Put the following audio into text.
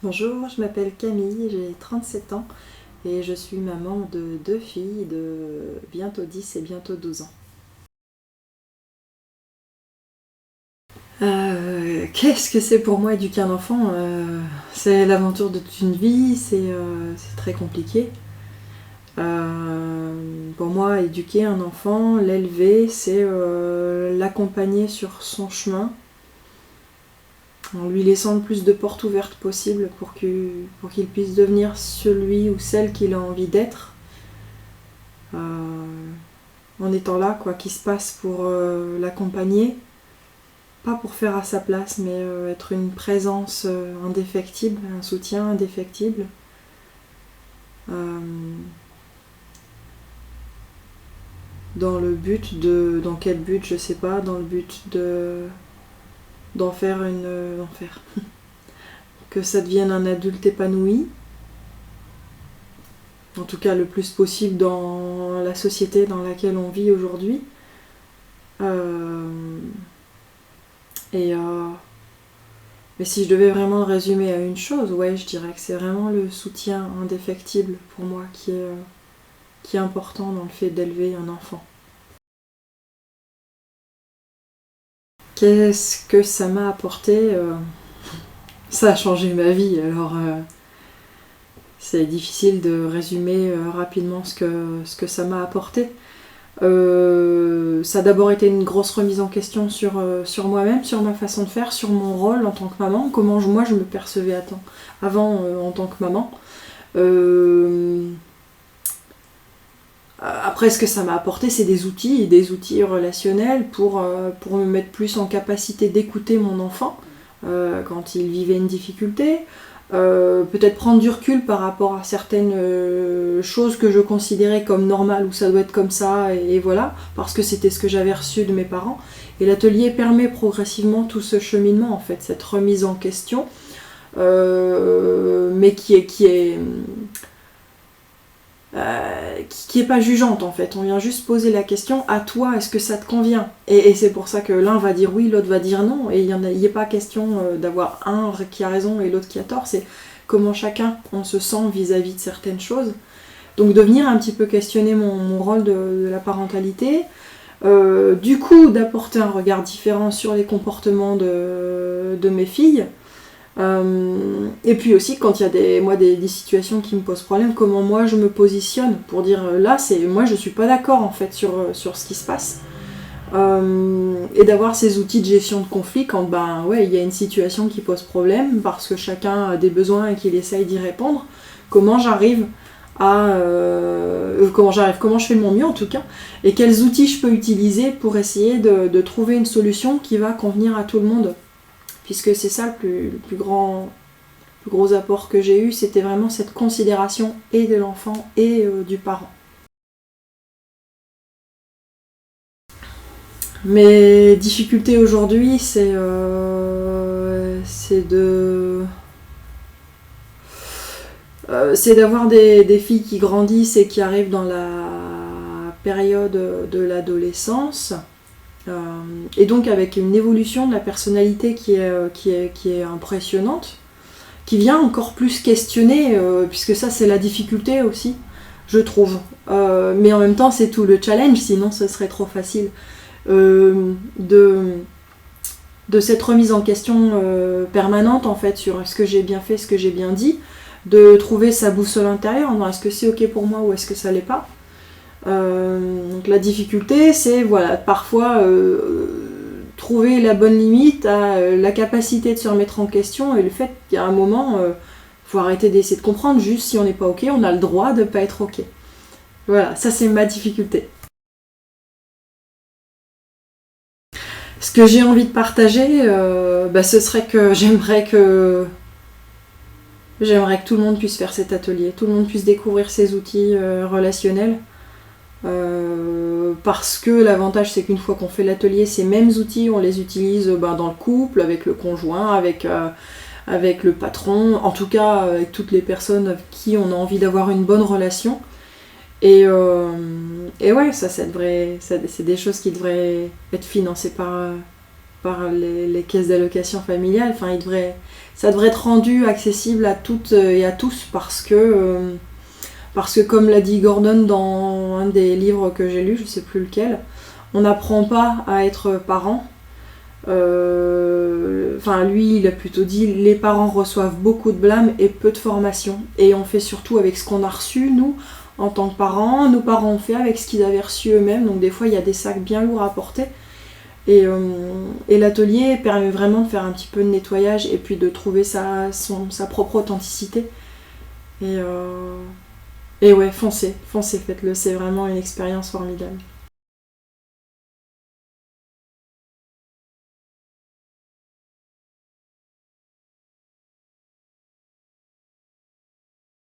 Bonjour, je m'appelle Camille, j'ai 37 ans et je suis maman de 2 filles de bientôt 10 et bientôt 12 ans. Qu'est-ce que c'est pour moi éduquer un enfant? C'est l'aventure de toute une vie, c'est très compliqué. Pour moi, éduquer un enfant, l'élever, c'est l'accompagner sur son chemin, en lui laissant le plus de portes ouvertes possible pour qu'il puisse devenir celui ou celle qu'il a envie d'être. En étant là, quoi qu'il se passe pour l'accompagner, pas pour faire à sa place, mais être une présence indéfectible, un soutien indéfectible. Euh, dans quel but, je sais pas, dans le but d'en faire que ça devienne un adulte épanoui, en tout cas le plus possible dans la société dans laquelle on vit aujourd'hui. Euh, et Mais si je devais vraiment le résumer à une chose, ouais, je dirais que c'est vraiment le soutien indéfectible pour moi qui est important dans le fait d'élever un enfant. Qu'est-ce que ça m'a apporté? Ça a changé ma vie, alors c'est difficile de résumer rapidement ce que ça m'a apporté. Ça a d'abord été une grosse remise en question sur moi-même, sur ma façon de faire, sur mon rôle en tant que maman, comment moi je me percevais avant en tant que maman. Après, ce que ça m'a apporté, c'est des outils relationnels pour me mettre plus en capacité d'écouter mon enfant quand il vivait une difficulté. Peut-être prendre du recul par rapport à certaines choses que je considérais comme normales ou ça doit être comme ça et voilà, parce que c'était ce que j'avais reçu de mes parents. Et l'atelier permet progressivement tout ce cheminement, en fait, cette remise en question, mais qui est pas jugeante en fait. On vient juste poser la question à toi, est-ce que ça te convient? Et c'est pour ça que l'un va dire oui, l'autre va dire non. Et il n'y a pas question d'avoir un qui a raison et l'autre qui a tort. C'est comment chacun on se sent vis-à-vis de certaines choses. Donc de venir un petit peu questionner mon rôle de la parentalité. Du coup, d'apporter un regard différent sur les comportements de mes filles. Et puis aussi quand il y a des situations qui me posent problème, comment moi je me positionne pour dire là c'est moi je suis pas d'accord en fait sur ce qui se passe. Et d'avoir ces outils de gestion de conflit quand ben ouais il y a une situation qui pose problème parce que chacun a des besoins et qu'il essaye d'y répondre. Comment j'arrive comment je fais de mon mieux en tout cas, et quels outils je peux utiliser pour essayer de trouver une solution qui va convenir à tout le monde. Puisque c'est ça le plus gros apport que j'ai eu, c'était vraiment cette considération et de l'enfant et du parent. Mes difficultés aujourd'hui, c'est d'avoir des filles qui grandissent et qui arrivent dans la période de l'adolescence. Euh, et donc avec une évolution de la personnalité qui est impressionnante, qui vient encore plus questionner, puisque ça c'est la difficulté aussi, je trouve. Mais en même temps c'est tout le challenge, sinon ce serait trop facile. De cette remise en question permanente en fait sur ce que j'ai bien fait, ce que j'ai bien dit, de trouver sa boussole intérieure, est-ce que c'est ok pour moi ou est-ce que ça l'est pas. Donc la difficulté c'est voilà parfois trouver la bonne limite à la capacité de se remettre en question et le fait qu'il y a un moment faut arrêter d'essayer de comprendre, juste si on n'est pas ok on a le droit de pas être ok. Voilà, ça c'est ma difficulté. Ce que j'ai envie de partager, ce serait que j'aimerais que tout le monde puisse faire cet atelier, tout le monde puisse découvrir ces outils relationnels. Parce que l'avantage c'est qu'une fois qu'on fait l'atelier, ces mêmes outils on les utilise dans le couple, avec le conjoint, avec le patron, en tout cas avec toutes les personnes avec qui on a envie d'avoir une bonne relation. Et ouais, c'est des choses qui devraient être financées par les caisses d'allocation familiale. Enfin, ça devrait être rendu accessible à toutes et à tous parce que comme l'a dit Gordon dans un des livres que j'ai lu, je sais plus lequel, on n'apprend pas à être parent. Enfin, lui, il a plutôt dit les parents reçoivent beaucoup de blâme et peu de formation. Et on fait surtout avec ce qu'on a reçu, nous, en tant que parents. Nos parents ont fait avec ce qu'ils avaient reçu eux-mêmes. Donc, des fois, il y a des sacs bien lourds à porter. Et l'atelier permet vraiment de faire un petit peu de nettoyage et puis de trouver sa propre authenticité. Et ouais, foncez, faites-le. C'est vraiment une expérience formidable.